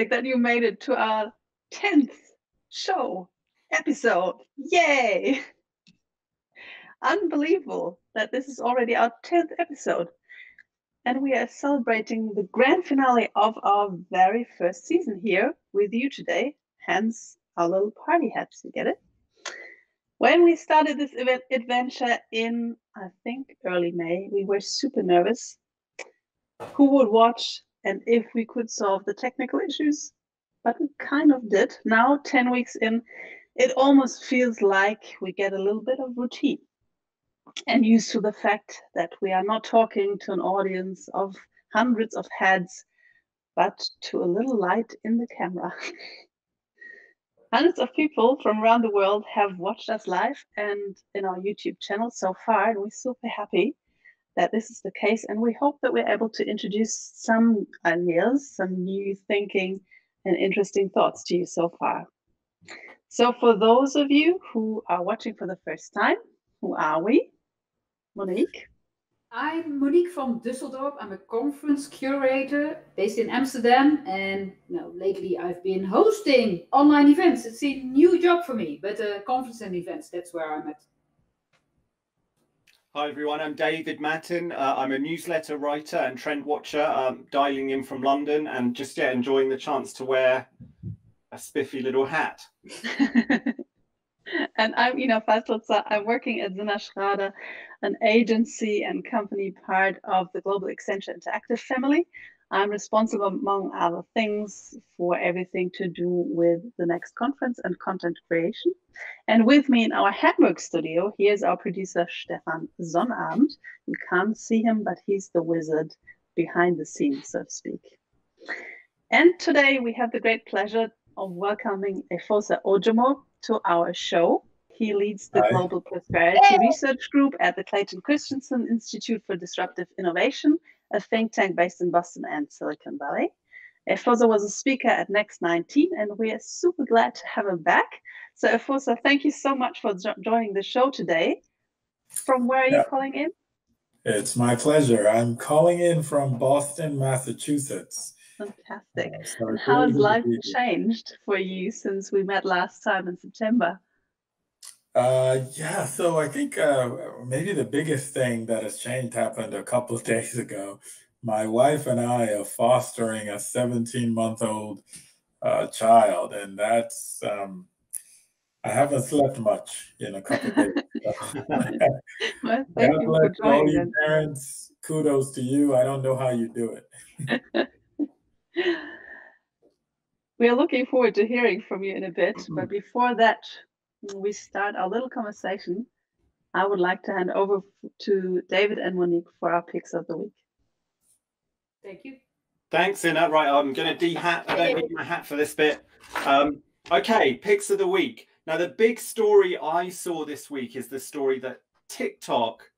fantastic that you made it to our 10th episode. Yay! Unbelievable that this is already our 10th episode. And we are celebrating the grand finale of our very first season here with you today. Hence our little party hats, you get it? When we started this adventure in, I think, early May, we were super nervous. Who would watch and if we could solve the technical issues? But we kind of did. Now, 10 weeks in, it almost feels like we get a little bit of routine and used to the fact that we are not talking to an audience of hundreds of heads, but to a little light in the camera. Hundreds of people from around the world have watched us live and in our YouTube channel so far, and we're super happy that this is the case. And we hope that we're able to introduce some ideas, some new thinking and interesting thoughts to you so far. So for those of you who are watching for the first time, who are we? Monique? I'm Monique from Düsseldorf. I'm a conference curator based in Amsterdam, and lately I've been hosting online events. It's a new job for me, but conference and events, that's where I'm at. Hi everyone, I'm David Mattin. I'm a newsletter writer and trend watcher, dialing in from London and just enjoying the chance to wear a spiffy little hat. And I'm Ina Fastlitzer. I'm working at Sinner Schrader, an agency and company part of the Global Accenture Interactive family. I'm responsible, among other things, for everything to do with the next conference and content creation. And with me in our Hamburg studio, here's our producer, Stefan Sonnabend. You can't see him, but he's the wizard behind the scenes, so to speak. And today we have the great pleasure of welcoming Efosa Ojomo to our show. He leads the Global Prosperity Research Group at the Clayton Christensen Institute for Disruptive Innovation, a think tank based in Boston and Silicon Valley. Efosa was a speaker at Next 19, and we are super glad to have him back. So Efosa, thank you so much for joining the show today. From where are you calling in? It's my pleasure. I'm calling in from Boston, Massachusetts. Fantastic. And how has life changed for you since we met last time in September? So I think maybe the biggest thing that has changed happened a couple of days ago. My wife and I are fostering a 17-month-old child, and that's I haven't slept much in a couple of days. Well, thank you for joining all you parents. Kudos to you. I don't know how you do it. We are looking forward to hearing from you in a bit, but before that, we start our little conversation. I would like to hand over to David and Monique for our picks of the week. Thank you. Thanks, Ina. Right, I'm going to de-hat. I don't need my hat for this bit. Okay, picks of the week. Now, the big story I saw this week is the story that TikTok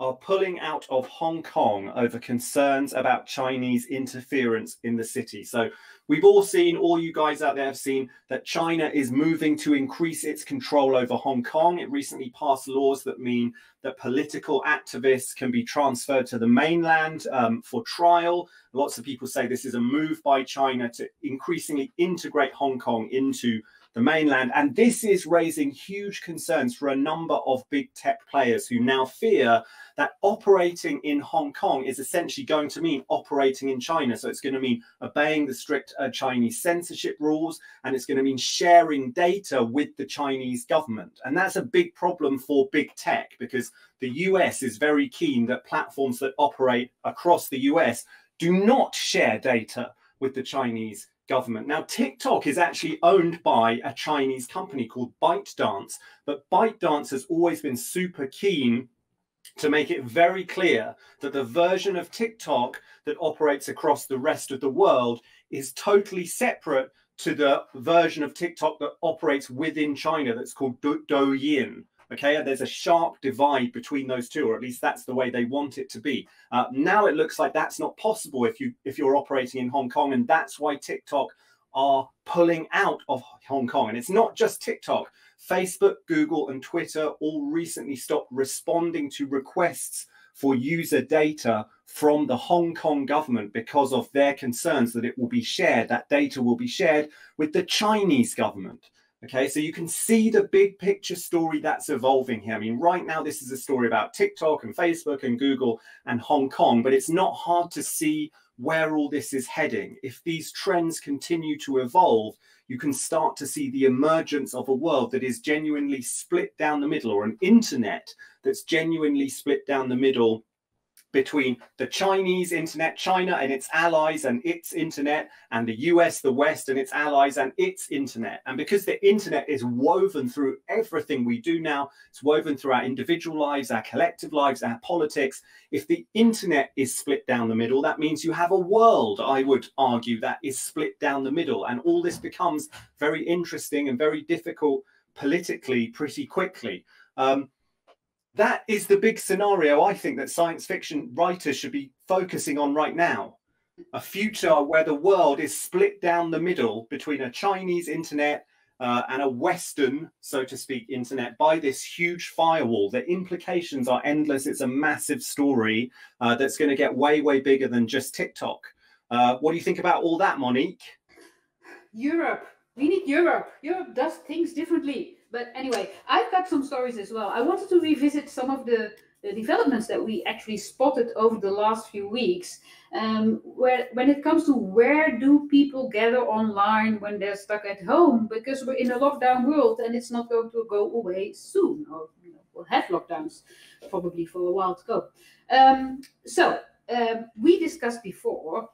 are pulling out of Hong Kong over concerns about Chinese interference in the city. So we've all seen, all you guys out there have seen, that China is moving to increase its control over Hong Kong. It recently passed laws that mean that political activists can be transferred to the mainland for trial. Lots of people say this is a move by China to increasingly integrate Hong Kong into the mainland. And this is raising huge concerns for a number of big tech players who now fear that operating in Hong Kong is essentially going to mean operating in China. So it's going to mean obeying the strict Chinese censorship rules, and it's going to mean sharing data with the Chinese government. And that's a big problem for big tech, because the US is very keen that platforms that operate across the US do not share data with the Chinese government. Now, TikTok is actually owned by a Chinese company called ByteDance, but ByteDance has always been super keen to make it very clear that the version of TikTok that operates across the rest of the world is totally separate to the version of TikTok that operates within China that's called Douyin. Okay, and there's a sharp divide between those two, or at least that's the way they want it to be. Now it looks like that's not possible if you're operating in Hong Kong, and that's why TikTok are pulling out of Hong Kong. And it's not just TikTok. Facebook, Google, and Twitter all recently stopped responding to requests for user data from the Hong Kong government because of their concerns that it will be shared, that data will be shared with the Chinese government. Okay, so you can see the big picture story that's evolving here. I mean, right now, this is a story about TikTok and Facebook and Google and Hong Kong, but it's not hard to see where all this is heading. If these trends continue to evolve, you can start to see the emergence of a world that is genuinely split down the middle, or an internet that's genuinely split down the middle between the Chinese internet, China and its allies and its internet, and the US, the West, and its allies and its internet. And because the internet is woven through everything we do now, it's woven through our individual lives, our collective lives, our politics. If the internet is split down the middle, that means you have a world, I would argue, that is split down the middle. And all this becomes very interesting and very difficult politically pretty quickly. That is the big scenario, I think, that science fiction writers should be focusing on right now. A future where the world is split down the middle between a Chinese internet and a Western, so to speak, internet by this huge firewall. The implications are endless. It's a massive story that's going to get way, way bigger than just TikTok. What do you think about all that, Monique? Europe. We need Europe. Europe does things differently. But anyway, I've got some stories as well. I wanted to revisit some of the developments that we actually spotted over the last few weeks. When it comes to where do people gather online when they're stuck at home, because we're in a lockdown world and it's not going to go away soon, or we'll have lockdowns probably for a while to go. We discussed before,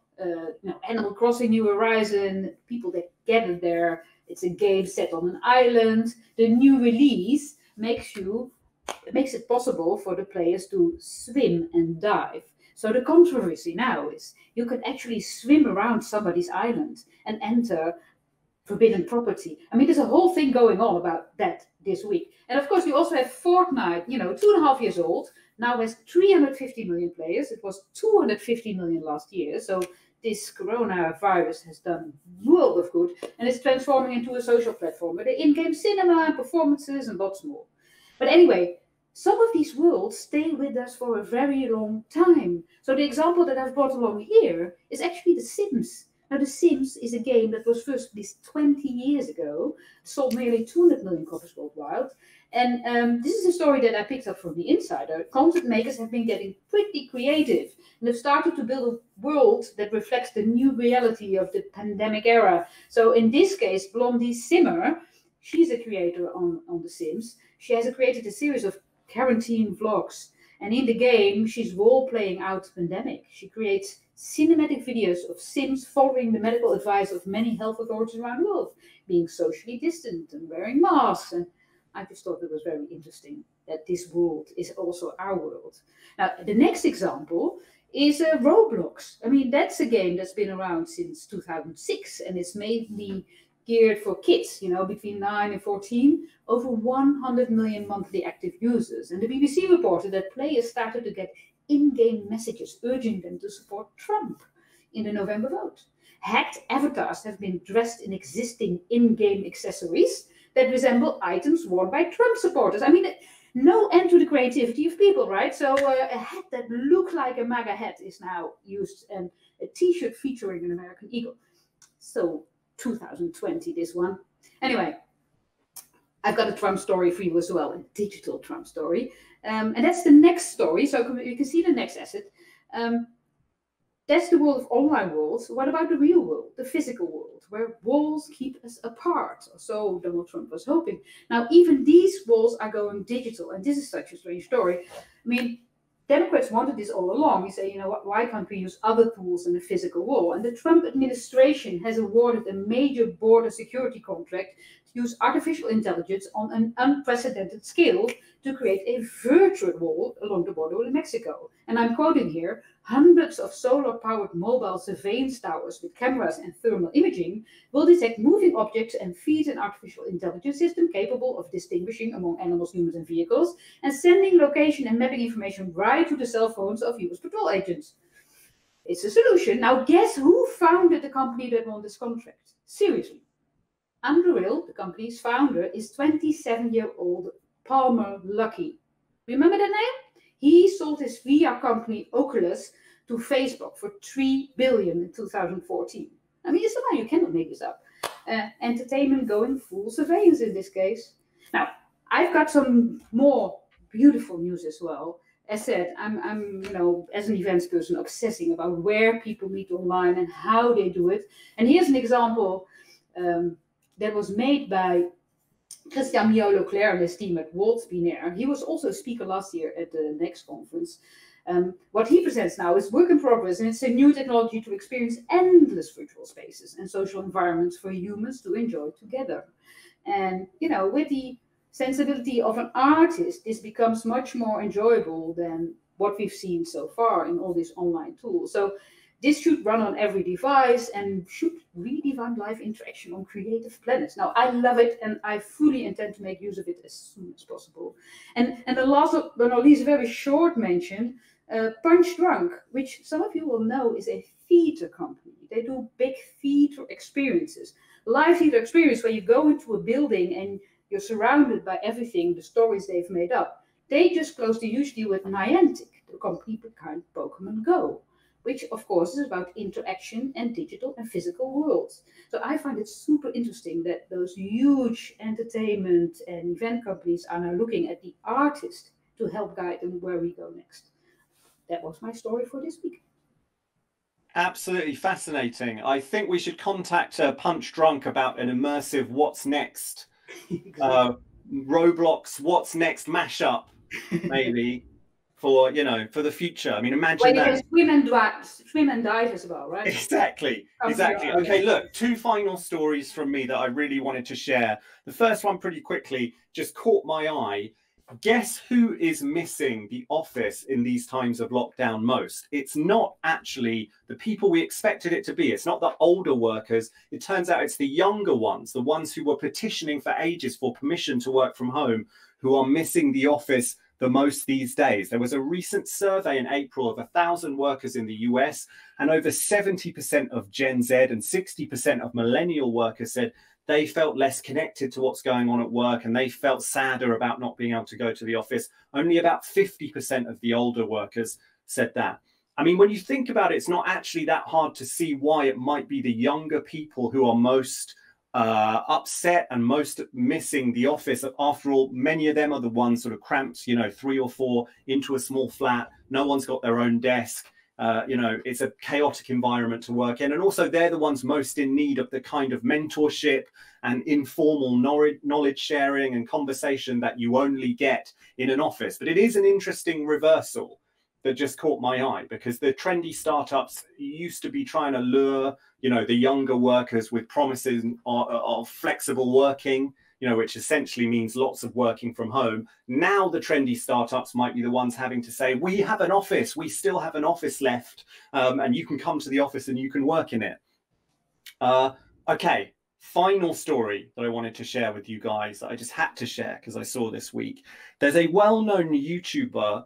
Animal Crossing New Horizon, people that gather there. It's a game set on an island. The new release makes it possible for the players to swim and dive. So the controversy now is you can actually swim around somebody's island and enter forbidden property. I mean, there's a whole thing going on about that this week. And of course, we also have Fortnite, 2.5 years old, now has 350 million players. It was 250 million last year. So this coronavirus has done a world of good, and it's transforming into a social platform with in-game cinema, performances, and lots more. But anyway, some of these worlds stay with us for a very long time. So the example that I've brought along here is actually The Sims. Now, The Sims is a game that was first released 20 years ago, sold nearly 200 million copies worldwide. And this is a story that I picked up from The Insider. Content makers have been getting pretty creative, and they've started to build a world that reflects the new reality of the pandemic era. So in this case, Blondie Simmer, she's a creator on The Sims. She has created a series of quarantine vlogs. And in the game, she's role-playing out the pandemic. She creates cinematic videos of Sims following the medical advice of many health authorities around the world, being socially distant and wearing masks. And I just thought it was very interesting that this world is also our world. Now, the next example is Roblox. I mean, that's a game that's been around since 2006, and it's mainly geared for kids, between 9 and 14, over 100 million monthly active users. And the BBC reported that players started to get in-game messages urging them to support Trump in the November vote. Hacked avatars have been dressed in existing in-game accessories that resemble items worn by Trump supporters. I mean, no end to the creativity of people, right? So a hat that looked like a MAGA hat is now used, and a t-shirt featuring an American eagle. So 2020, this one. Anyway, I've got a Trump story for you as well, a digital Trump story. And that's the next story. So you can see the next asset. That's the world of online worlds. What about the real world, the physical world, where walls keep us apart? So Donald Trump was hoping. Now, even these walls are going digital. And this is such a strange story. I mean, Democrats wanted this all along. You say, why can't we use other tools than a physical wall? And the Trump administration has awarded a major border security contract to use artificial intelligence on an unprecedented scale to create a virtual wall along the border with Mexico. And I'm quoting here, hundreds of solar-powered mobile surveillance towers with cameras and thermal imaging will detect moving objects and feed an artificial intelligence system capable of distinguishing among animals, humans, and vehicles, and sending location and mapping information right to the cell phones of U.S. patrol agents. It's a solution. Now, guess who founded the company that won this contract? Seriously. Anduril, the company's founder, is 27-year-old Palmer Luckey. Remember that name? He sold his VR company Oculus to Facebook for $3 billion in 2014. I mean, you cannot make this up. Entertainment going full surveillance in this case. Now, I've got some more beautiful news as well. As said, I'm as an events person, obsessing about where people meet online and how they do it. And here's an example that was made by Christian Miolo-Claire and his team at Waltz Binaire. He was also a speaker last year at the next conference. What he presents now is work in progress, and it's a new technology to experience endless virtual spaces and social environments for humans to enjoy together. And, with the sensibility of an artist, this becomes much more enjoyable than what we've seen so far in all these online tools. So this should run on every device and should redefine live interaction on creative planets. Now, I love it, and I fully intend to make use of it as soon as possible. And the last but not least, a very short mention, Punch Drunk, which some of you will know is a theater company. They do big theater experiences. Live theater experience where you go into a building and you're surrounded by everything, the stories they've made up. They just closed a huge deal with Niantic, the company behind Pokemon Go, which of course is about interaction and digital and physical worlds. So I find it super interesting that those huge entertainment and event companies are now looking at the artist to help guide them where we go next. That was my story for this week. Absolutely fascinating. I think we should contact Punch Drunk about an immersive What's Next, Roblox What's Next mashup, maybe, for the future. I mean, imagine that. You can swim and dive as well, right? Exactly. Okay, look, 2 final stories from me that I really wanted to share. The first one, pretty quickly, just caught my eye. Guess who is missing the office in these times of lockdown most? It's not actually the people we expected it to be. It's not the older workers. It turns out it's the younger ones, the ones who were petitioning for ages for permission to work from home, who are missing the office the most these days. There was a recent survey in April of 1,000 workers in the US, and over 70% of Gen Z and 60% of millennial workers said they felt less connected to what's going on at work, and they felt sadder about not being able to go to the office. Only about 50% of the older workers said that. I mean, when you think about it, it's not actually that hard to see why it might be the younger people who are most upset and most missing the office. After all, many of them are the ones sort of cramped, 3 or 4 into a small flat. No one's got their own desk. It's a chaotic environment to work in. And also they're the ones most in need of the kind of mentorship and informal knowledge sharing and conversation that you only get in an office. But it is an interesting reversal that just caught my eye, because the trendy startups used to be trying to lure, the younger workers with promises of flexible working, which essentially means lots of working from home. Now the trendy startups might be the ones having to say, we have an office, we still have an office left, and you can come to the office and you can work in it. Okay, final story that I wanted to share with you guys that I just had to share because I saw this week. There's a well-known YouTuber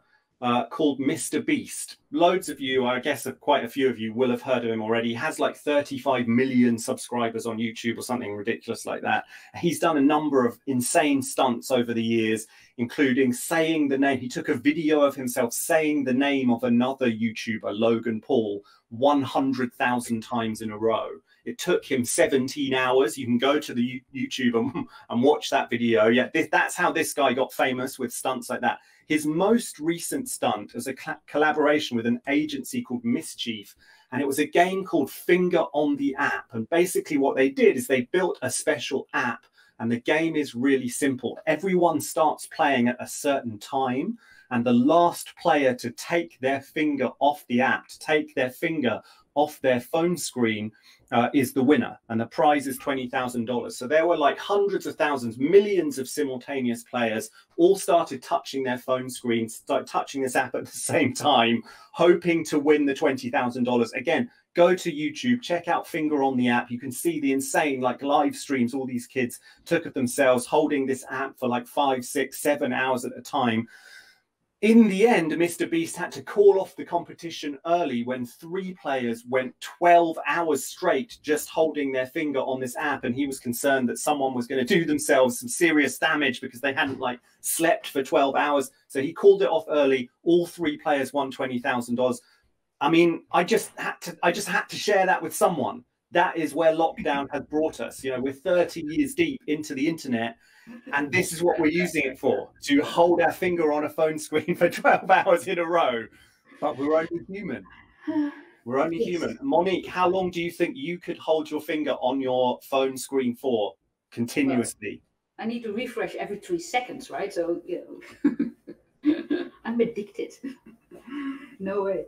called Mr. Beast. Loads of you, I guess quite a few of you will have heard of him already. He has like 35 million subscribers on YouTube or something ridiculous like that. He's done a number of insane stunts over the years, including saying the name. He took a video of himself saying the name of another YouTuber, Logan Paul, 100,000 times in a row. It took him 17 hours. You can go to the YouTube and watch that video. Yeah, that's how this guy got famous, with stunts like that. His most recent stunt was a collaboration with an agency called Mischief, and it was a game called Finger on the App. And basically what they did is they built a special app, and the game is really simple. Everyone starts playing at a certain time, and the last player to take their finger off the app, to take their finger off their phone screen, is the winner, and the prize is $20,000. So there were like hundreds of thousands, millions of simultaneous players all started touching their phone screens, started touching this app at the same time, hoping to win the $20,000. Again, go to YouTube, check out Finger on the App. You can see the insane live streams all these kids took of themselves holding this app for like 5, 6, 7 hours at a time. In the end, Mr. Beast had to call off the competition early when 3 players went 12 hours straight just holding their finger on this app, and he was concerned that someone was going to do themselves some serious damage because they hadn't like slept for 12 hours. So he called it off early. All 3 players won $20,000. I mean, I just had to share that with someone. That is where lockdown has brought us. You know, we're 30 years deep into the internet, and this is what we're using it for, to hold our finger on a phone screen for 12 hours in a row. But we're only human. We're only human. Monique, how long do you think you could hold your finger on your phone screen for continuously? Well, I need to refresh every 3 seconds, right? So, you know, I'm addicted. No way.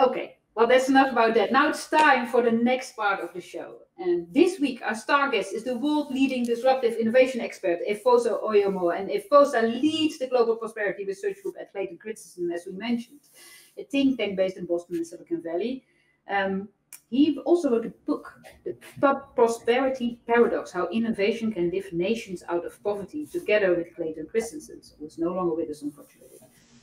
Okay. Well, that's enough about that. Now it's time for the next part of the show. And this week, our star guest is the world-leading disruptive innovation expert, Efosa Ojomo. And Efosa leads the global prosperity research group at Clayton Christensen, as we mentioned, a think tank based in Boston and Silicon Valley. He also wrote a book, The Prosperity Paradox, How Innovation Can Lift Nations Out of Poverty, together with Clayton Christensen, who is no longer with us, unfortunately.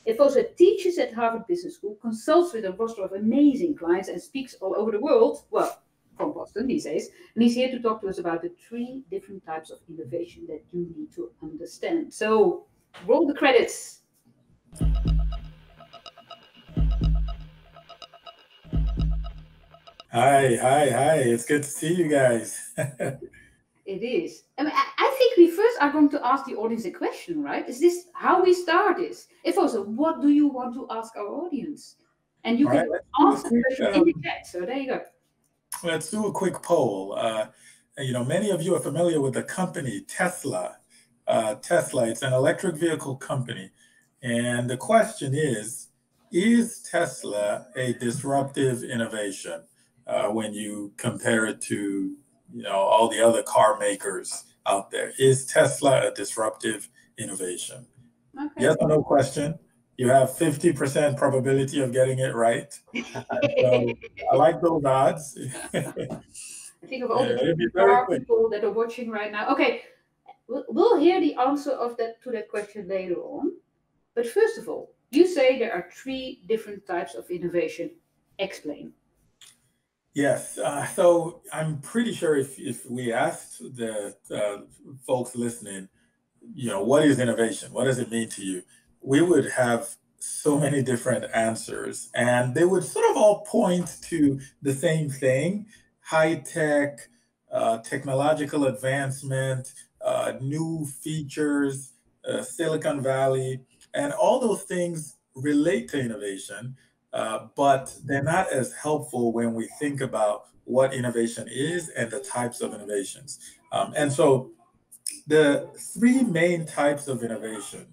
Efosa teaches at Harvard Business School, consults with a roster of amazing clients, and speaks all over the world, well, from Boston these days. And he's here to talk to us about the 3 different types of innovation that you need to understand. So, roll the credits. Hi. It's good to see you guys. It is. I mean, I think we first are going to ask the audience a question, right? Is this how we start this? Efosa, what do you want to ask our audience? And you can ask the question in the chat. So there you go. Let's do a quick poll. You know, many of you are familiar with the company Tesla. Tesla, it's an electric vehicle company. And the question is Tesla a disruptive innovation when you compare it to, you know, all the other car makers out there? Is Tesla a disruptive innovation? Okay. Yes or no question. You have 50% probability of getting it right. So I like those odds. I think of all the car people that are watching right now. Okay, we'll hear the answer of to that question later on. But first of all, you say there are 3 different types of innovation. Explain. Yes. So I'm pretty sure if we asked the folks listening, you know, what is innovation? What does it mean to you? We would have so many different answers, and they would sort of all point to the same thing: high tech, technological advancement, new features, Silicon Valley, and all those things relate to innovation. But they're not as helpful when we think about what innovation is and the types of innovations. And so the 3 main types of innovation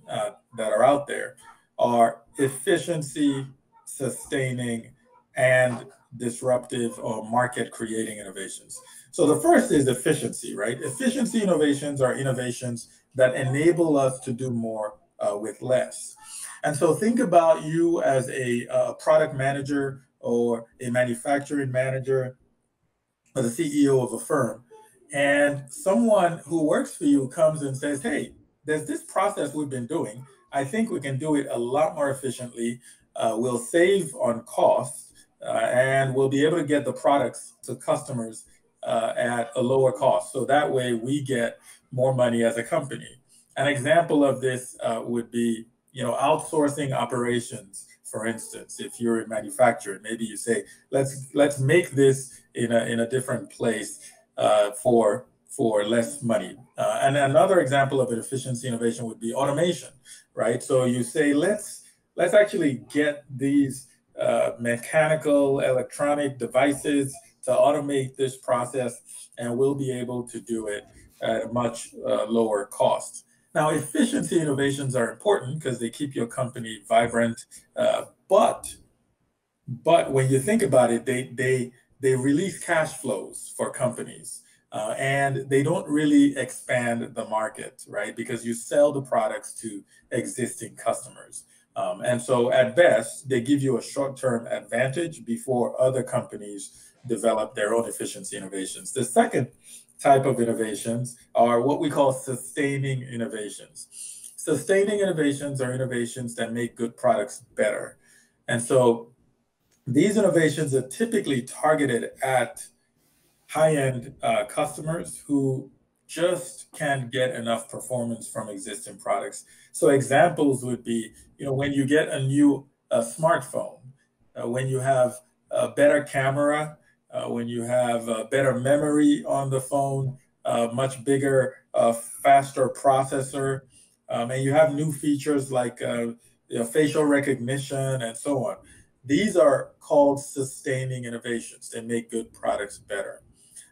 that are out there are efficiency, sustaining, and disruptive or market creating innovations. So the first is efficiency, right? Efficiency innovations are innovations that enable us to do more with less. And so think about you as a product manager or a manufacturing manager or the CEO of a firm. And someone who works for you comes and says, hey, there's this process we've been doing. I think we can do it a lot more efficiently. We'll save on costs and we'll be able to get the products to customers at a lower cost. So that way we get more money as a company. An example of this would be, you know, outsourcing operations. For instance, if you're in manufacturing, maybe you say, let's make this in a different place for less money. And another example of an efficiency innovation would be automation, right? So you say, let's actually get these mechanical electronic devices to automate this process, and we'll be able to do it at a much lower cost. Now, efficiency innovations are important because they keep your company vibrant, but when you think about it, they release cash flows for companies, and they don't really expand the market, right? Because you sell the products to existing customers. And so at best, they give you a short-term advantage before other companies develop their own efficiency innovations. The second type of innovations are what we call sustaining innovations. Sustaining innovations are innovations that make good products better. And so these innovations are typically targeted at high-end customers who just can't get enough performance from existing products. So examples would be, when you get a new smartphone, when you have a better camera, when you have a better memory on the phone, a much bigger, faster processor, and you have new features like facial recognition and so on. These are called sustaining innovations. They make good products better.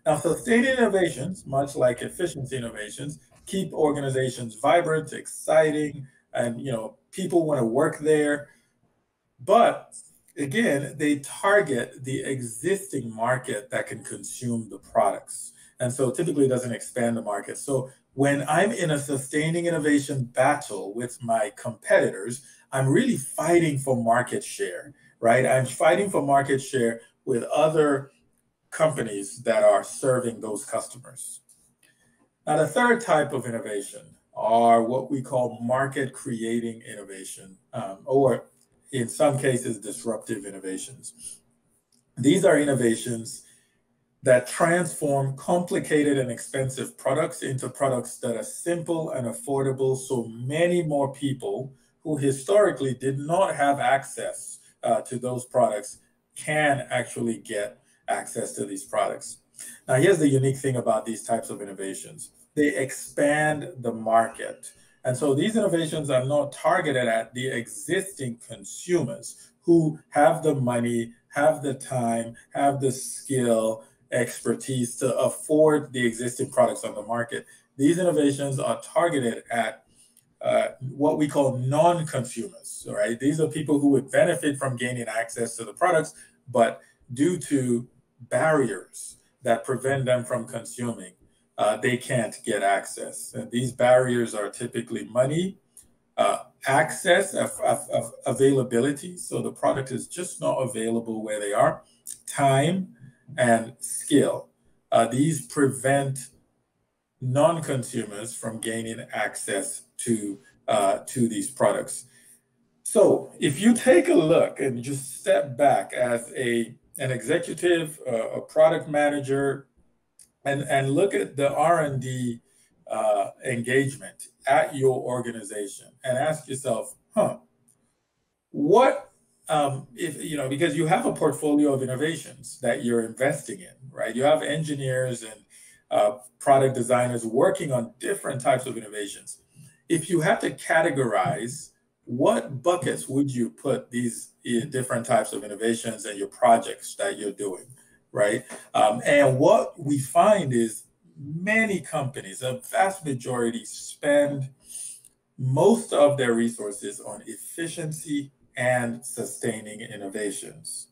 Now, sustaining innovations, much like efficiency innovations, keep organizations vibrant, exciting, and people want to work there. But again, they target the existing market that can consume the products. And so typically it doesn't expand the market. So when I'm in a sustaining innovation battle with my competitors, I'm really fighting for market share, right? I'm fighting for market share with other companies that are serving those customers. Now, the third type of innovation are what we call market creating innovation, or in some cases, disruptive innovations. These are innovations that transform complicated and expensive products into products that are simple and affordable, so many more people who historically did not have access to those products can actually get access to these products. Now, here's the unique thing about these types of innovations. They expand the market. And so these innovations are not targeted at the existing consumers who have the money, have the time, have the skill, expertise to afford the existing products on the market. These innovations are targeted at what we call non-consumers, right? These are people who would benefit from gaining access to the products, but due to barriers that prevent them from consuming, they can't get access. And these barriers are typically money, access, availability. So the product is just not available where they are, time, and skill. These prevent non-consumers from gaining access to these products. So if you take a look and just step back as an executive, a product manager, and look at the R&D engagement at your organization and ask yourself, what if because you have a portfolio of innovations that you're investing in, right? You have engineers and product designers working on different types of innovations. If you had to categorize, what buckets would you put these different types of innovations and your projects that you're doing, right? And what we find is many companies, a vast majority, spend most of their resources on efficiency and sustaining innovations.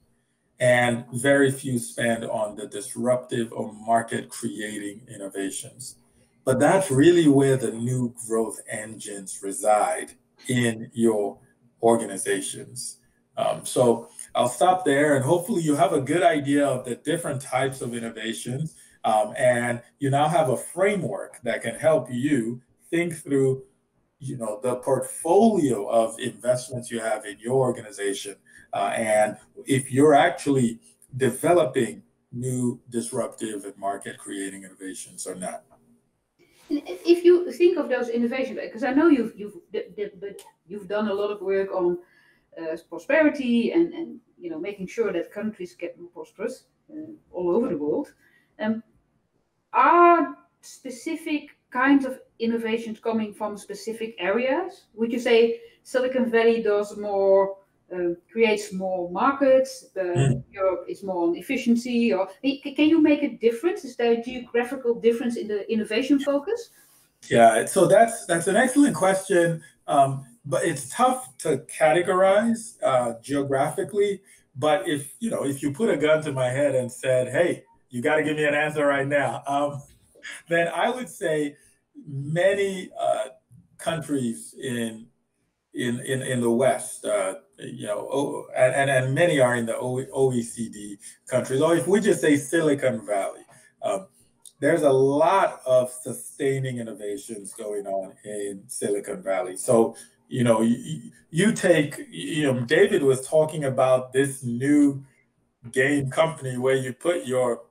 And very few spend on the disruptive or market creating innovations. But that's really where the new growth engines reside in your organizations. So I'll stop there, and hopefully you have a good idea of the different types of innovations, and you now have a framework that can help you think through the portfolio of investments you have in your organization, and if you're actually developing new disruptive and market creating innovations or not. If you think of those innovations, because I know you've done a lot of work on prosperity and making sure that countries get more prosperous all over the world, are specific kinds of innovations coming from specific areas? Would you say Silicon Valley does more, creates more markets, Europe is more on efficiency, or can you make a difference? Is there a geographical difference in the innovation focus? Yeah, so that's an excellent question, but it's tough to categorize geographically. But if you put a gun to my head and said, "Hey, you got to give me an answer right now," then I would say many countries in the West, and many are in the OECD countries, or if we just say Silicon Valley, there's a lot of sustaining innovations going on in Silicon Valley. So, you take, David was talking about this new game company where you put your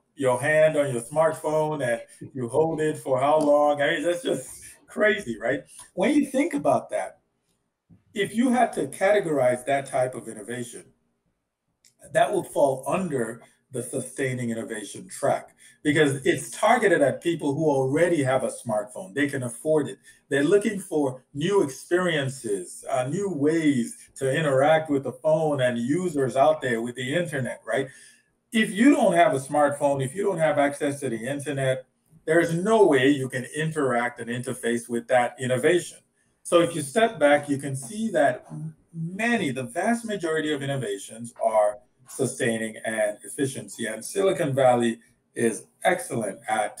hand on your smartphone and you hold it for how long? I mean, that's just crazy, right? When you think about that, if you had to categorize that type of innovation, that would fall under the sustaining innovation track because it's targeted at people who already have a smartphone. They can afford it. They're looking for new experiences, new ways to interact with the phone and users out there with the internet, right? If you don't have a smartphone, if you don't have access to the internet, there's no way you can interact and interface with that innovation. So if you step back, you can see that the vast majority of innovations are sustaining and efficiency. And Silicon Valley is excellent at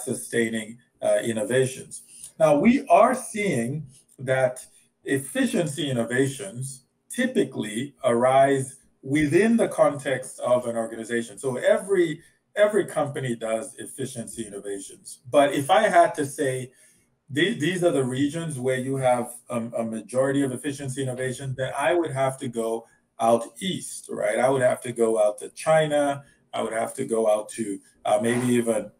sustaining innovations. Now, we are seeing that efficiency innovations typically arise within the context of an organization. So every company does efficiency innovations. But if I had to say, these are the regions where you have a majority of efficiency innovation, then I would have to go out east, right? I would have to go out to China. I would have to go out to maybe even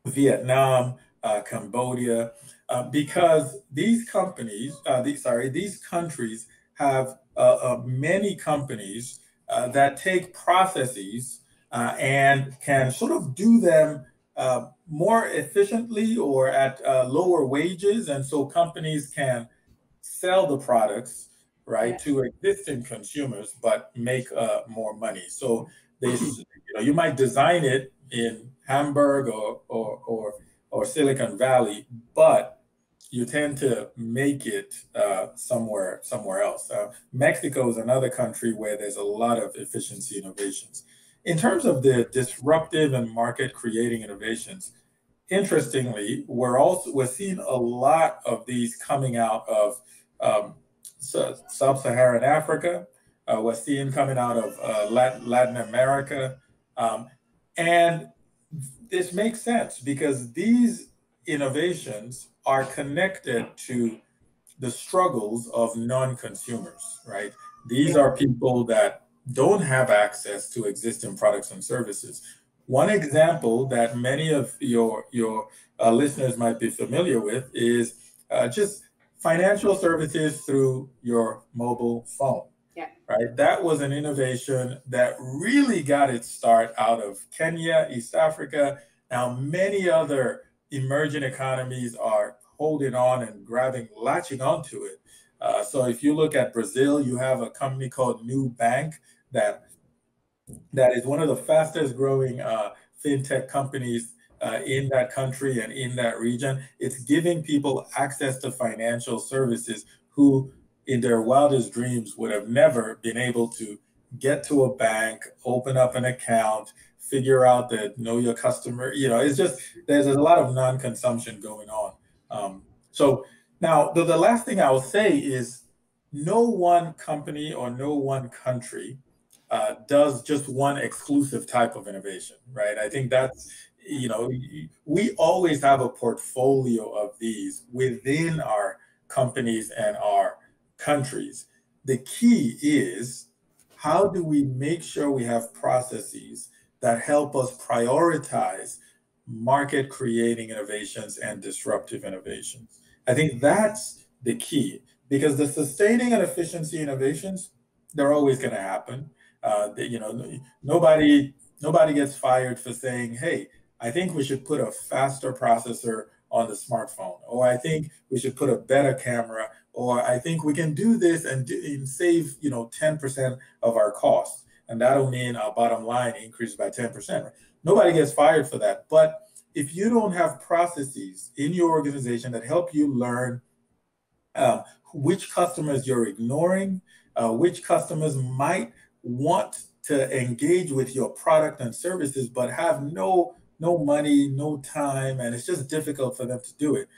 Vietnam, Cambodia, because these countries have many companies that take processes and can sort of do them more efficiently or at lower wages. And so companies can sell the products, right, to existing consumers, but make more money. So you might design it in Hamburg or Silicon Valley, but you tend to make it somewhere else. Mexico is another country where there's a lot of efficiency innovations. In terms of the disruptive and market creating innovations, interestingly, we're seeing a lot of these coming out of sub-Saharan Africa. We're seeing coming out of Latin America. And this makes sense because these innovations are connected to the struggles of non-consumers, right? These are people that don't have access to existing products and services. One example that many of your listeners might be familiar with is just financial services through your mobile phone. Right? That was an innovation that really got its start out of Kenya, East Africa. Now, many other emerging economies are holding on and latching onto it. So if you look at Brazil, you have a company called New Bank that is one of the fastest growing fintech companies in that country and in that region. It's giving people access to financial services who in their wildest dreams would have never been able to get to a bank, open up an account, figure out that know your customer. It's just there's a lot of non-consumption going on. So now the last thing I will say is no one company or no one country does just one exclusive type of innovation, right? I think that's, we always have a portfolio of these within our companies and our countries. The key is how do we make sure we have processes that help us prioritize market creating innovations and disruptive innovations? I think that's the key because the sustaining and efficiency innovations, they're always going to happen. Nobody gets fired for saying, hey, I think we should put a faster processor on the smartphone, or I think we should put a better camera, or I think we can do this and save 10% of our costs, and that'll mean our bottom line increases by 10%. Nobody gets fired for that. But if you don't have processes in your organization that help you learn which customers you're ignoring, which customers might want to engage with your product and services, but have no money, no time, and it's just difficult for them to do it,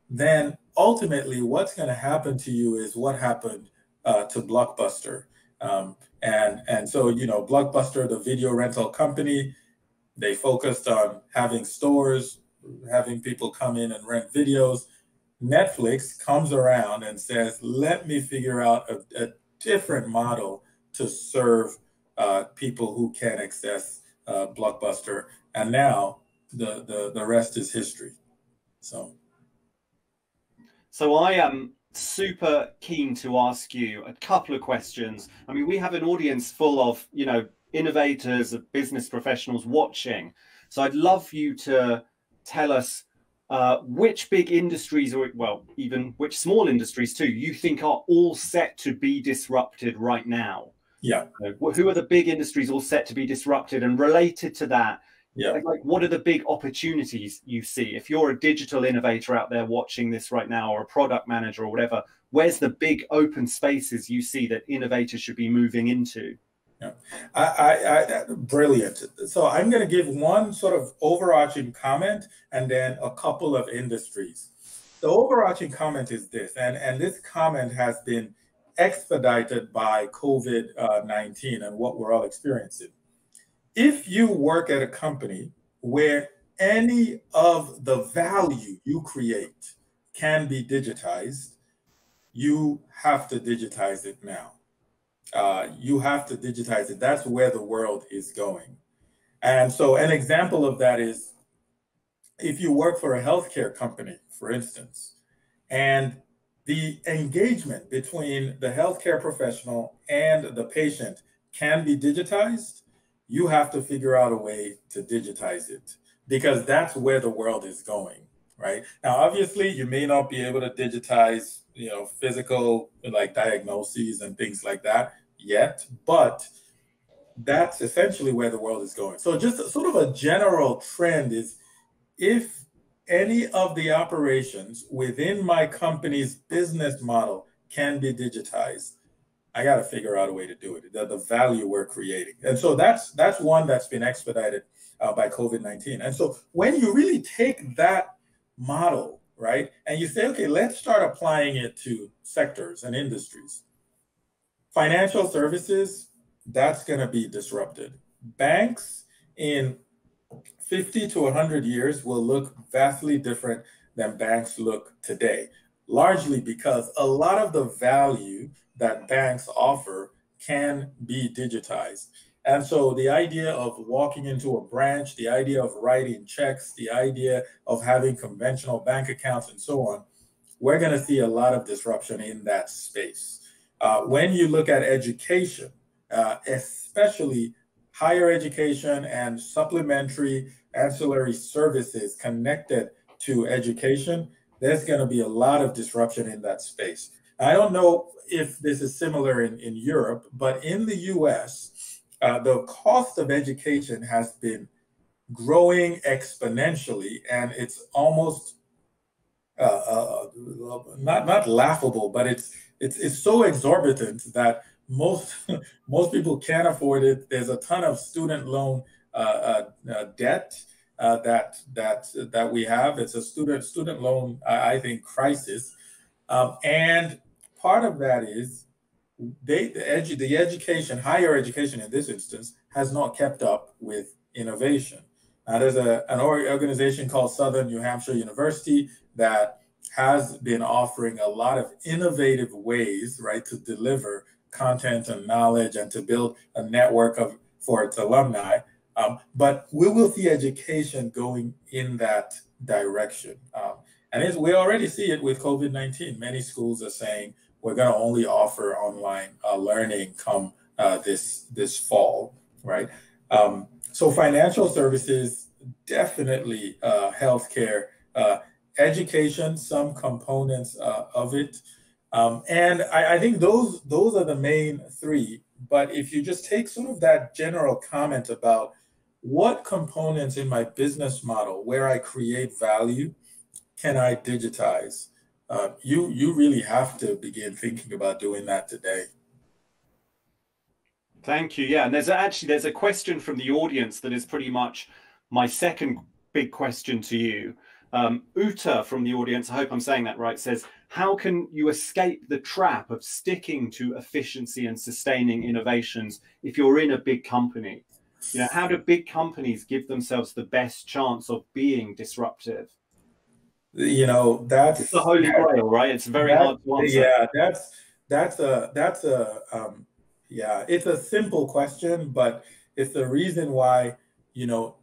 then ultimately what's going to happen to you is what happened to Blockbuster. And so, Blockbuster, the video rental company, They focused on having stores, having people come in and rent videos. Netflix comes around and says, let me figure out a different model to serve people who can't access Blockbuster. And now the rest is history. So I am super keen to ask you a couple of questions. I mean, we have an audience full of, you know, innovators, business professionals watching. So I'd love you to tell us which big industries, or well, even which small industries too, you think are all set to be disrupted right now. Yeah. Who are the big industries all set to be disrupted? And related to that, yeah, like what are the big opportunities you see? If you're a digital innovator out there watching this right now, or a product manager or whatever, where's the big open spaces you see that innovators should be moving into? Yeah, brilliant. So I'm going to give one sort of overarching comment and then a couple of industries. The overarching comment is this, and this comment has been expedited by COVID-19 and what we're all experiencing. If you work at a company where any of the value you create can be digitized, you have to digitize it now. You have to digitize it. That's where the world is going. And so an example of that is if you work for a healthcare company, for instance, and the engagement between the healthcare professional and the patient can be digitized, you have to figure out a way to digitize it, because that's where the world is going, right? Now, obviously, you may not be able to digitize, you know, physical like diagnoses and things like that yet, but that's essentially where the world is going. So just sort of a general trend is, if any of the operations within my company's business model can be digitized, I got to figure out a way to do it, the value we're creating. And so that's one that's been expedited by COVID-19. And so when you really take that model, right, and you say, okay, let's start applying it to sectors and industries. Financial services, that's going to be disrupted. Banks in 50 to 100 years will look vastly different than banks look today, largely because a lot of the value that banks offer can be digitized. And so the idea of walking into a branch, the idea of writing checks, the idea of having conventional bank accounts and so on, we're going to see a lot of disruption in that space. When you look at education, especially higher education and supplementary ancillary services connected to education, there's going to be a lot of disruption in that space. I don't know if this is similar in Europe, but in the US, the cost of education has been growing exponentially, and it's almost not laughable, but it's so exorbitant that most people can't afford it. There's a ton of student loan debt that we have. It's a student loan, I think, crisis, and part of that is the education, higher education in this instance, has not kept up with innovation. There's an organization called Southern New Hampshire University that has been offering a lot of innovative ways, right, to deliver content and knowledge and to build a network for its alumni. But we will see education going in that direction. And we already see it with COVID-19. Many schools are saying we're going to only offer online learning come this fall, right? So financial services, definitely healthcare, education, some components of it. And I think those are the main three. But if you just take sort of that general comment about what components in my business model where I create value can I digitize, you really have to begin thinking about doing that today. Thank you. Yeah, and there's a question from the audience that is pretty much my second big question to you. Uta from the audience, I hope I'm saying that right, says, how can you escape the trap of sticking to efficiency and sustaining innovations if you're in a big company? You know, how do big companies give themselves the best chance of being disruptive? You know, that's It's the holy grail, right? It's very hard to answer. Yeah, yeah, it's a simple question, but it's the reason why, you know,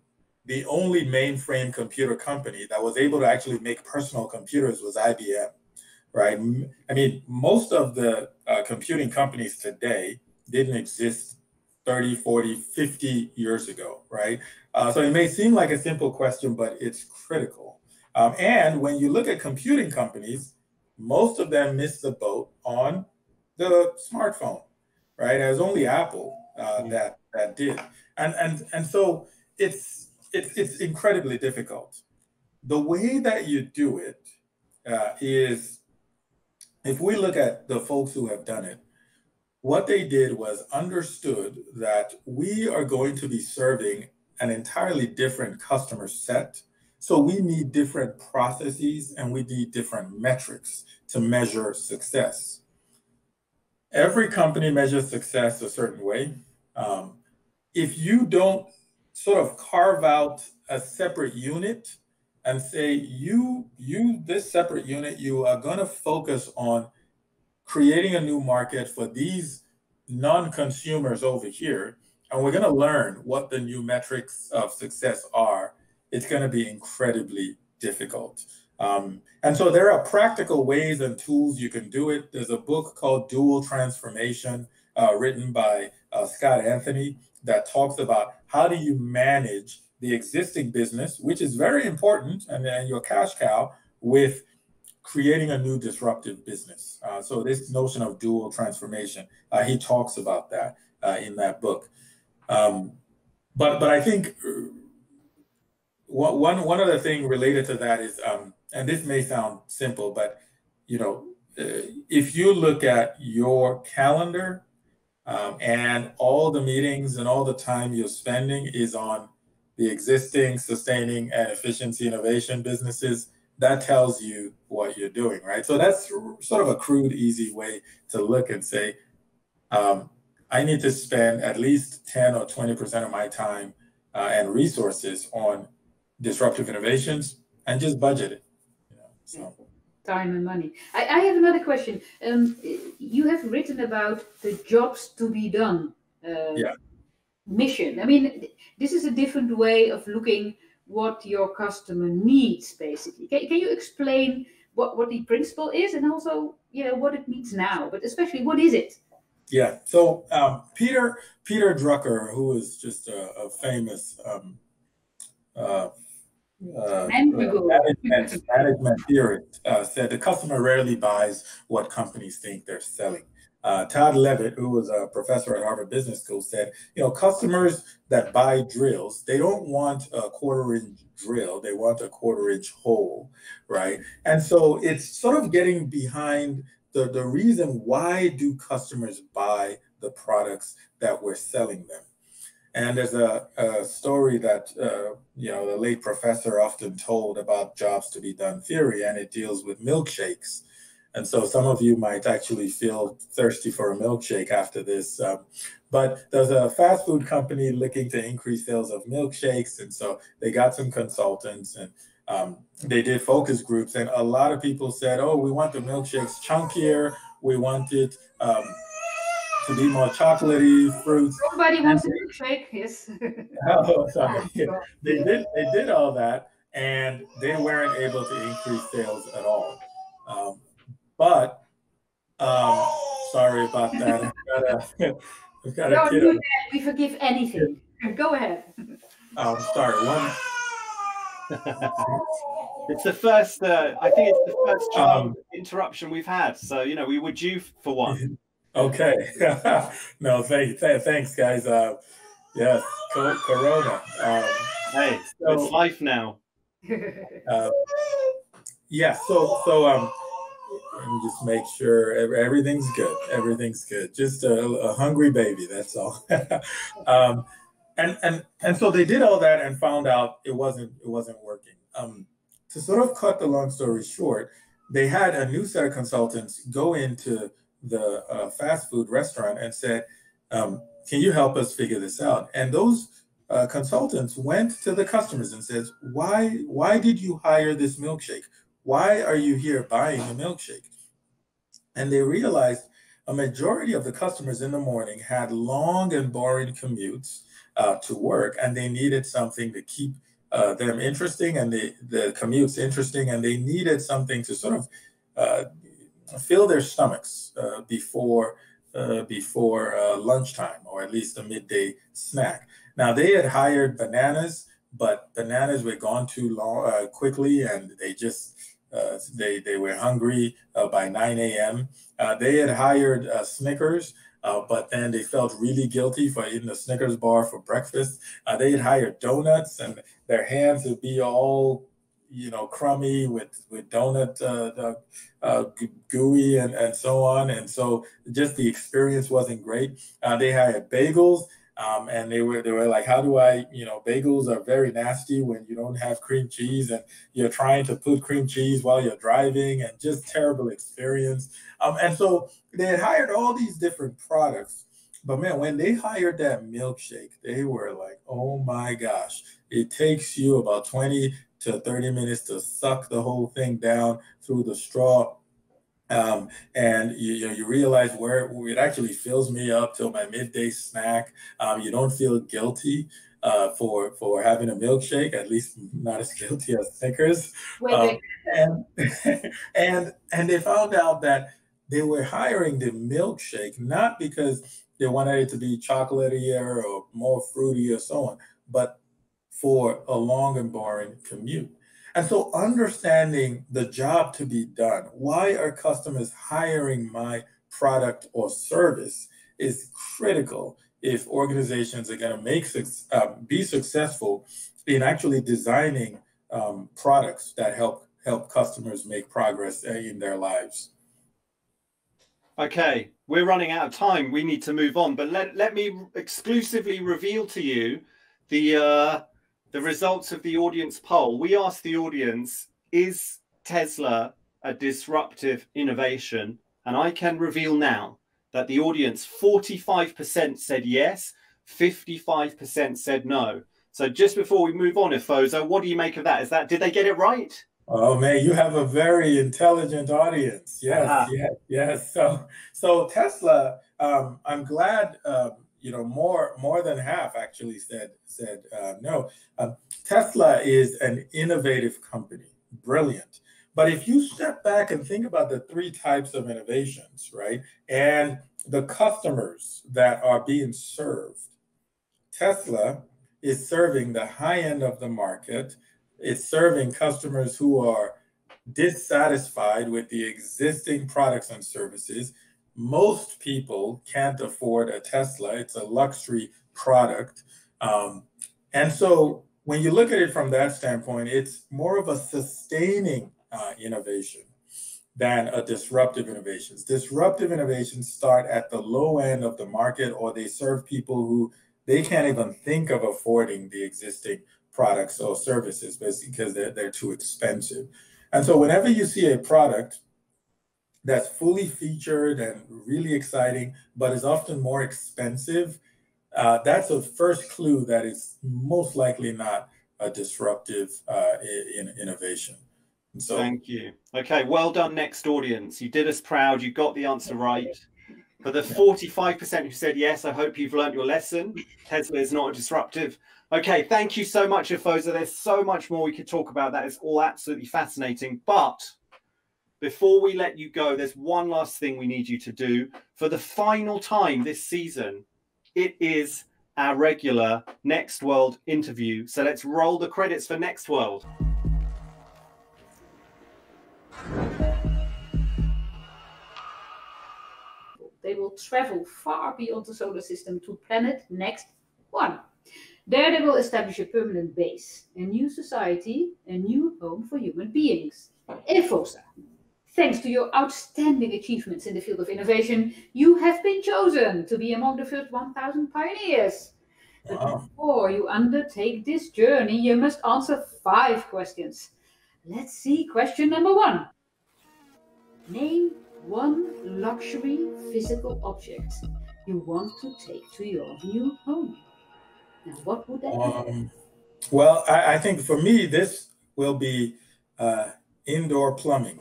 the only mainframe computer company that was able to actually make personal computers was IBM, right? I mean, most of the computing companies today didn't exist 30, 40, 50 years ago, right? So it may seem like a simple question, but it's critical. And when you look at computing companies, most of them missed the boat on the smartphone, right? It was only Apple that did, and so it's incredibly difficult. The way that you do it is, if we look at the folks who have done it, what they did was understood that we are going to be serving an entirely different customer set. So we need different processes and we need different metrics to measure success. Every company measures success a certain way. If you don't sort of carve out a separate unit and say, this separate unit, you are going to focus on creating a new market for these non-consumers over here, and we're going to learn what the new metrics of success are, it's going to be incredibly difficult. And so there are practical ways and tools you can do it. There's a book called Dual Transformation, written by Scott Anthony, that talks about how do you manage the existing business, which is very important, and your cash cow, with creating a new disruptive business. So this notion of dual transformation, he talks about that in that book. But I think one other thing related to that is, and this may sound simple, but you know, if you look at your calendar and all the meetings and all the time you're spending is on the existing, sustaining, and efficiency innovation businesses, that tells you what you're doing, right? So that's sort of a crude, easy way to look and say, I need to spend at least 10 or 20% of my time and resources on disruptive innovations, and just budget it. You know, so. Time and money. I have another question. You have written about the jobs to be done mission. I mean, this is a different way of looking what your customer needs, basically. Can you explain what the principle is, and also, you know, what it means now, but especially what is it? Yeah. So Peter Drucker, who is just a famous management theorist, said the customer rarely buys what companies think they're selling. Todd Levitt, who was a professor at Harvard Business School, said, you know, customers that buy drills, they don't want a quarter-inch drill, they want a quarter-inch hole, right? And so it's sort of getting behind the reason why do customers buy the products that we're selling them. And there's a story that you know, the late professor often told about jobs to be done theory, and it deals with milkshakes. And so some of you might actually feel thirsty for a milkshake after this. But there's a fast food company looking to increase sales of milkshakes. And so they got some consultants, and they did focus groups. And a lot of people said, oh, we want the milkshakes chunkier. We want it to be more chocolatey, fruits. Nobody wants a milkshake, yes. Oh, sorry. They did all that, and they weren't able to increase sales at all. But sorry about that. I've got a kid. We forgive anything. Go ahead. Sorry. It's the first. I think it's the first child interruption we've had. So you know, we were due for one. Okay. No, thanks, guys. Yes, Corona. Hey, it's life now. Yeah. So let me just make sure everything's good. Everything's good. Just a hungry baby. That's all. And so they did all that and found out it wasn't working. To sort of cut the long story short, they had a new set of consultants go into the fast food restaurant and said, can you help us figure this out? And those consultants went to the customers and says, why did you hire this milkshake? Why are you here buying a milkshake? And they realized a majority of the customers in the morning had long and boring commutes to work, and they needed something to keep them interesting and the commutes interesting, and they needed something to sort of fill their stomachs before lunchtime, or at least a midday snack. Now they had hired bananas, but bananas were gone too long quickly, and they were hungry by 9 a.m. They had hired Snickers, but then they felt really guilty for eating a Snickers bar for breakfast. They had hired donuts, and their hands would be all, crummy with donut gooey and so on. And so just the experience wasn't great. They hired bagels. And they were like, how do I, bagels are very nasty when you don't have cream cheese and you're trying to put cream cheese while you're driving, and just terrible experience. And so they had hired all these different products. But man, when they hired that milkshake, they were like, oh my gosh, it takes you about 20 to 30 minutes to suck the whole thing down through the straw. And you realize where it actually fills me up till my midday snack. You don't feel guilty for having a milkshake, at least not as guilty as Snickers. And and they found out that they were hiring the milkshake not because they wanted it to be chocolatier or more fruity or so on, but for a long and boring commute. And so understanding the job to be done, why are customers hiring my product or service, is critical if organizations are going to be successful in actually designing products that help customers make progress in their lives. Okay, we're running out of time. We need to move on, but let me exclusively reveal to you the results of the audience poll. We asked the audience, is Tesla a disruptive innovation? And I can reveal now that the audience, 45% said yes, 55% said no. So just before we move on, Efosa, what do you make of that? Did they get it right? Oh man, you have a very intelligent audience. Yes, yes. So Tesla, I'm glad more than half actually said no. Tesla is an innovative company, brilliant. But if you step back and think about the three types of innovations, right, and the customers that are being served, Tesla is serving the high end of the market. It's serving customers who are dissatisfied with the existing products and services. Most people can't afford a Tesla. It's a luxury product. And so when you look at it from that standpoint, it's more of a sustaining innovation than a disruptive innovation. Disruptive innovations start at the low end of the market, or they serve people who they can't even think of affording the existing products or services because they're too expensive. And so whenever you see a product that's fully featured and really exciting, but is often more expensive, that's a first clue that it's most likely not a disruptive innovation. And so, thank you. Okay, well done, next audience. You did us proud. You got the answer right. For the 45% who said yes, I hope you've learned your lesson. Tesla is not a disruptive. Okay, thank you so much, Efosa. There's so much more we could talk about. That is all absolutely fascinating. But before we let you go, there's one last thing we need you to do. For the final time this season, it is our regular Next World interview. So let's roll the credits for Next World. They will travel far beyond the solar system to planet Next 1. There they will establish a permanent base, a new society, a new home for human beings. Efosa, thanks to your outstanding achievements in the field of innovation, you have been chosen to be among the first 1,000 pioneers. But before you undertake this journey, you must answer 5 questions. Let's see question number 1. Name one luxury physical object you want to take to your new home. Now, what would that be? Well, I think for me, this will be indoor plumbing.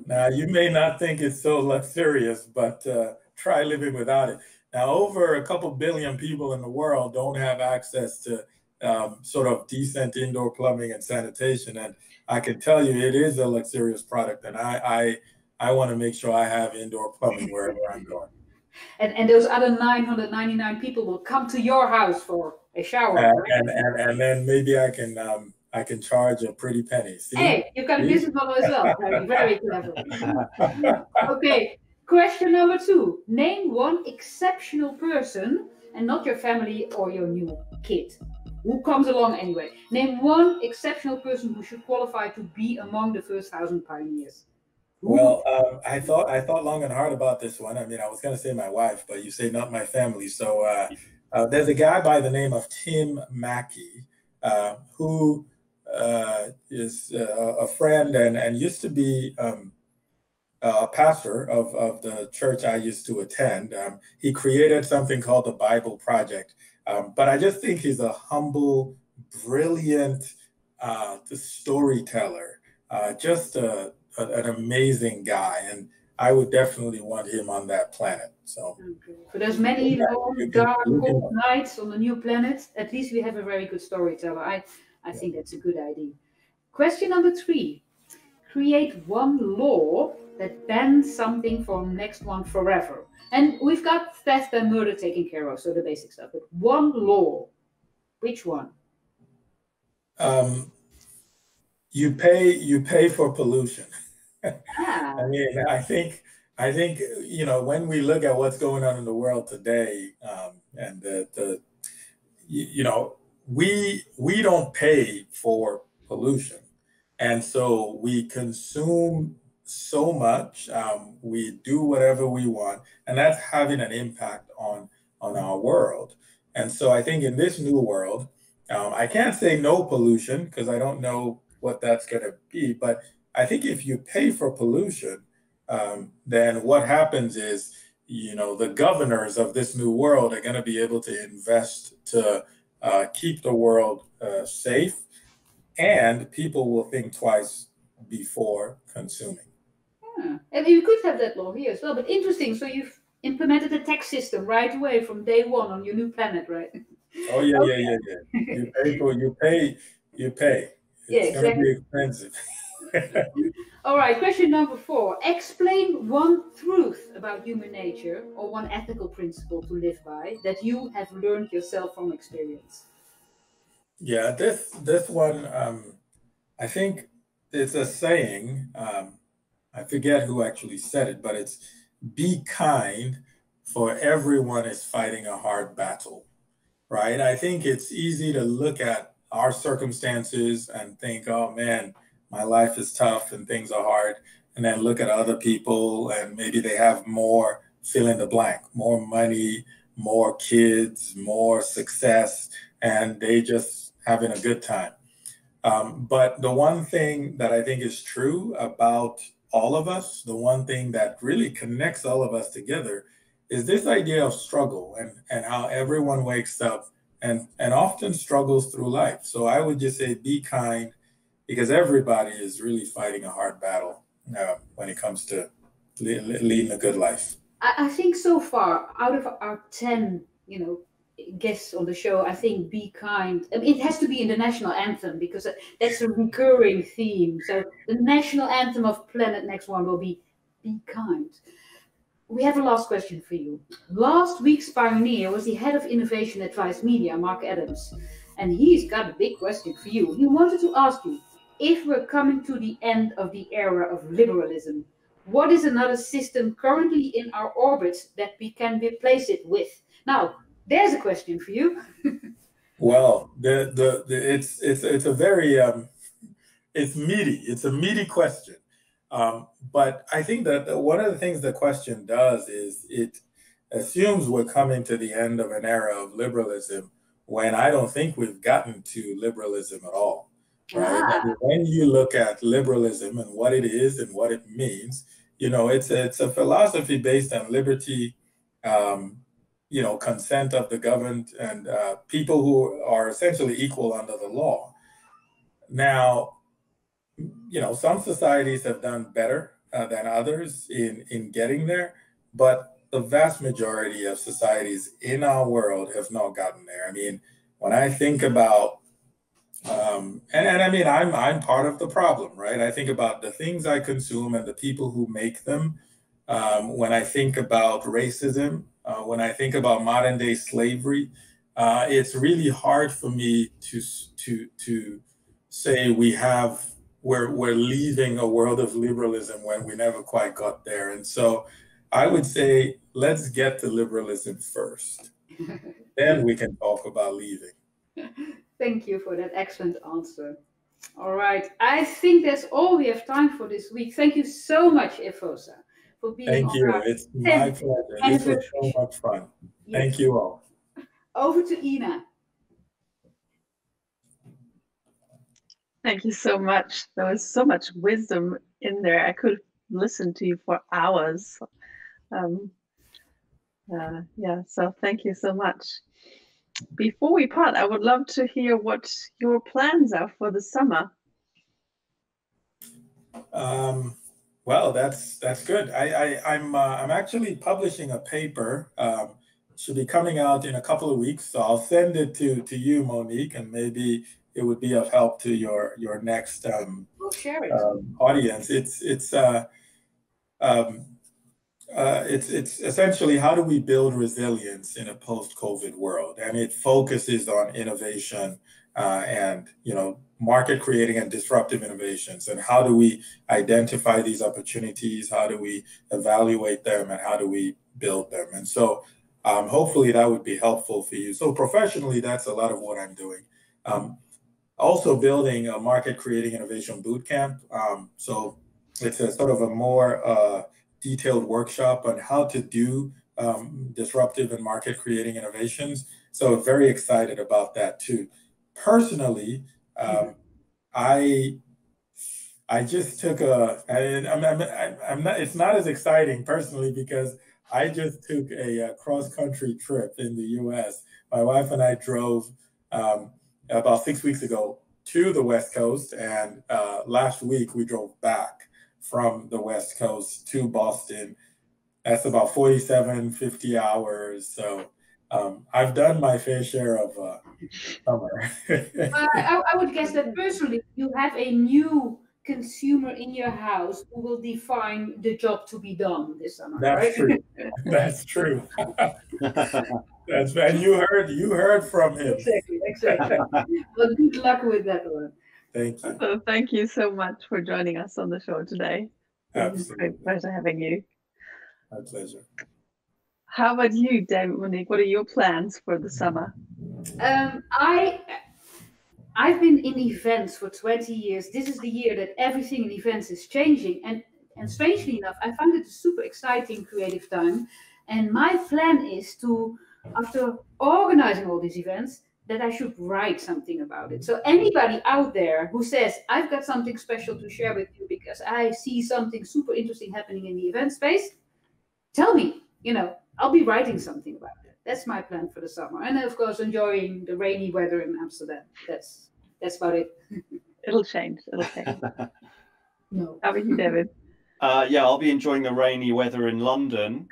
Now, you may not think it's so luxurious, but try living without it. Now, over a couple billion people in the world don't have access to sort of decent indoor plumbing and sanitation. And I can tell you it is a luxurious product. And I want to make sure I have indoor plumbing wherever I'm going. And those other 999 people will come to your house for a shower, right? And then maybe I can charge a pretty penny. See? Hey, you've got a business model as well. Very, very clever. Okay, question number 2. Name one exceptional person, and not your family or your new kid, who comes along anyway. Name one exceptional person who should qualify to be among the first 1,000 pioneers. Well, I thought long and hard about this one. I mean, I was going to say my wife, but you say not my family. So there's a guy by the name of Tim Mackey, who is a friend and used to be a pastor of the church I used to attend. He created something called the Bible Project. But I just think he's a humble, brilliant storyteller, just an amazing guy. And I would definitely want him on that planet. So for those many long, dark, cold nights on the new planet, at least we have a very good storyteller. I think that's a good idea. Question number 3. Create one law that bans something from next one forever. And we've got theft and murder taken care of, so the basic stuff. But one law, which one? You pay for pollution. I mean, I think when we look at what's going on in the world today, and we don't pay for pollution, and so we consume so much. We do whatever we want, and that's having an impact on our world. And so I think in this new world, I can't say no pollution because I don't know what that's going to be. But I think if you pay for pollution, then what happens is, the governors of this new world are going to be able to invest to keep the world safe, and people will think twice before consuming. And you could have that law here as well, but interesting. So you've implemented a tax system right away from day one on your new planet, right? Oh yeah, okay. yeah. You pay. It's going to be expensive. All right, question number 4. Explain one truth about human nature or one ethical principle to live by that you have learned yourself from experience. Yeah, this one, I think it's a saying. I forget who actually said it, but it's be kind, for everyone is fighting a hard battle, right? I think it's easy to look at our circumstances and think, oh man, my life is tough and things are hard. And then look at other people and maybe they have more, fill in the blank, more money, more kids, more success, and they just having a good time. But the one thing that I think is true about all of us, the one thing that really connects all of us together is this idea of struggle and how everyone wakes up and often struggles through life. So I would just say be kind, because everybody is really fighting a hard battle when it comes to leading a good life. I think so far, out of our 10, guests on the show, I think be kind. I mean, it has to be in the national anthem because that's a recurring theme. So the national anthem of Planet Next One will be kind. We have a last question for you. Last week's pioneer was the head of innovation at Vice Media, Mark Adams. And he's got a big question for you. He wanted to ask you, if we're coming to the end of the era of liberalism, what is another system currently in our orbit that we can replace it with? Now, there's a question for you. Well, it's a very it's meaty. It's a meaty question. But I think that one of the things the question does is it assumes we're coming to the end of an era of liberalism when I don't think we've gotten to liberalism at all. Right? I mean, when you look at liberalism and what it is and what it means, it's a philosophy based on liberty, consent of the governed and people who are essentially equal under the law. Now, some societies have done better than others in getting there, but the vast majority of societies in our world have not gotten there. I mean, when I think about, and I mean, I'm part of the problem, right? I think about the things I consume and the people who make them. When I think about racism, when I think about modern day slavery, it's really hard for me to say we're leaving a world of liberalism when we never quite got there. And so I would say, let's get to liberalism first. Then we can talk about leaving. Thank you for that excellent answer. All right. I think that's all we have time for this week. Thank you so much, Efosa, for being Thank you. our It's my pleasure. This was so much fun. Yes. Thank you all. Over to Ina. Thank you so much. There was so much wisdom in there. I could listen to you for hours. Yeah, so thank you so much. Before we part, I would love to hear what your plans are for the summer. Well, that's good. I'm actually publishing a paper. Should be coming out in a couple of weeks, so I'll send it to you, Monique, and maybe it would be of help to your next we'll share it. Audience. It's essentially how do we build resilience in a post-COVID world, and it focuses on innovation and market creating and disruptive innovations, and how do we identify these opportunities, how do we evaluate them, and how do we build them. And so hopefully that would be helpful for you. So professionally, that's a lot of what I'm doing. Also building a market creating innovation bootcamp. So it's a sort of a more detailed workshop on how to do disruptive and market creating innovations. So very excited about that too. Personally, I just took it's not as exciting personally because I just took a cross-country trip in the US. My wife and I drove about 6 weeks ago to the West Coast, and last week we drove back from the West Coast to Boston. That's about 50 hours. So I've done my fair share of summer. I would guess that personally you have a new consumer in your house who will define the job to be done this summer. That's right? true. That's true. And you heard from him. Exactly. Well, good luck with that one. Thank you. So thank you so much for joining us on the show today. Absolutely. It's a great pleasure having you. My pleasure. How about you, David, Monique? What are your plans for the summer? I've been in events for 20 years. This is the year that everything in events is changing. And strangely enough, I find it a super exciting creative time. And my plan is to, after organizing all these events, that I should write something about it. So anybody out there who says, I've got something special to share with you because I see something super interesting happening in the event space, tell me, I'll be writing something about it. That's my plan for the summer. And of course, enjoying the rainy weather in Amsterdam. That's about it. It'll change. No. How about you, David? Yeah, I'll be enjoying the rainy weather in London.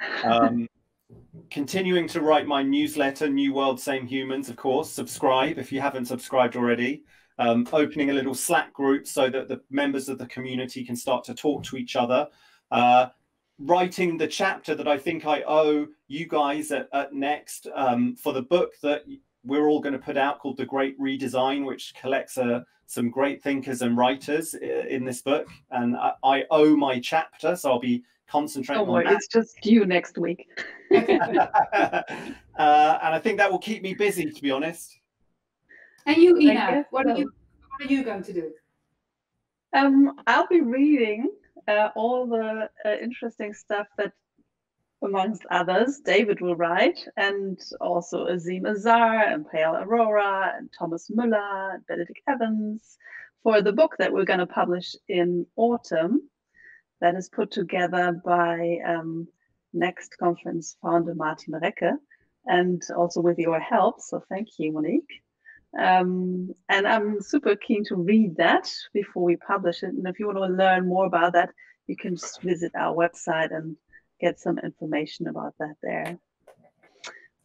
Continuing to write my newsletter, New World, Same Humans, of course. Subscribe if you haven't subscribed already. Opening a little Slack group so that the members of the community can start to talk to each other. Writing the chapter that I think I owe you guys at Next for the book that we're all going to put out called The Great Redesign, which collects some great thinkers and writers in this book. And I owe my chapter, so I'll be concentrating on that. It's just due next week. And I think that will keep me busy, to be honest. And you, Ina, what are you going to do? I'll be reading all the interesting stuff that, amongst others, David will write, and also Azim Azar and Payal Aurora and Thomas Müller and Benedict Evans for the book that we're going to publish in autumn that is put together by Next Conference founder Martin Recke. and also with your help. So thank you, Monique. And I'm super keen to read that before we publish it. And if you want to learn more about that, you can just visit our website and get some information about that there.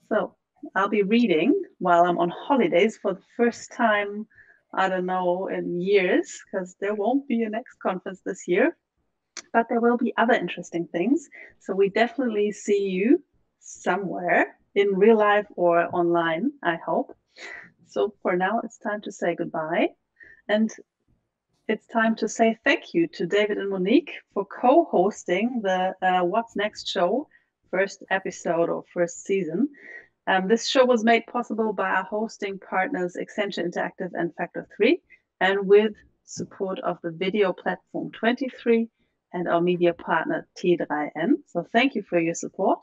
So I'll be reading while I'm on holidays for the first time, I don't know, in years, because there won't be a next conference this year, but there will be other interesting things. So we definitely see you somewhere in real life or online, I hope. So for now, it's time to say goodbye. And it's time to say thank you to David and Monique for co-hosting the What's Next show, first episode or first season. This show was made possible by our hosting partners Accenture Interactive and Factor 3, and with support of the video platform 23 and our media partner T3N. So thank you for your support.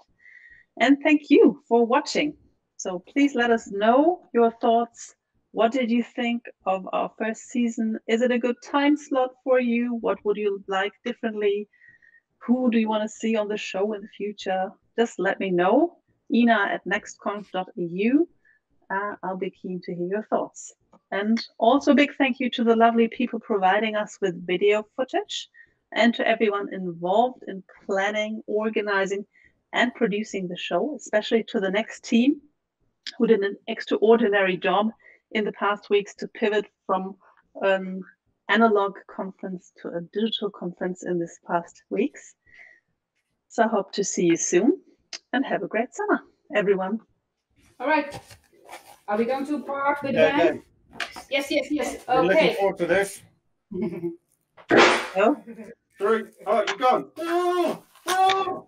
And thank you for watching. So please let us know your thoughts. What did you think of our first season? Is it a good time slot for you? What would you like differently? Who do you want to see on the show in the future? Just let me know. ina@nextconf.eu. I'll be keen to hear your thoughts. And also a big thank you to the lovely people providing us with video footage, and to everyone involved in planning, organizing, and producing the show, especially to the Next team, who did an extraordinary job in the past weeks to pivot from an analog conference to a digital conference in these past weeks. So I hope to see you soon, and have a great summer, everyone. All right. Are we going to park with the band? Yes. I'm Okay. looking forward to this. Oh. 3. Oh, you're gone. Oh. Oh.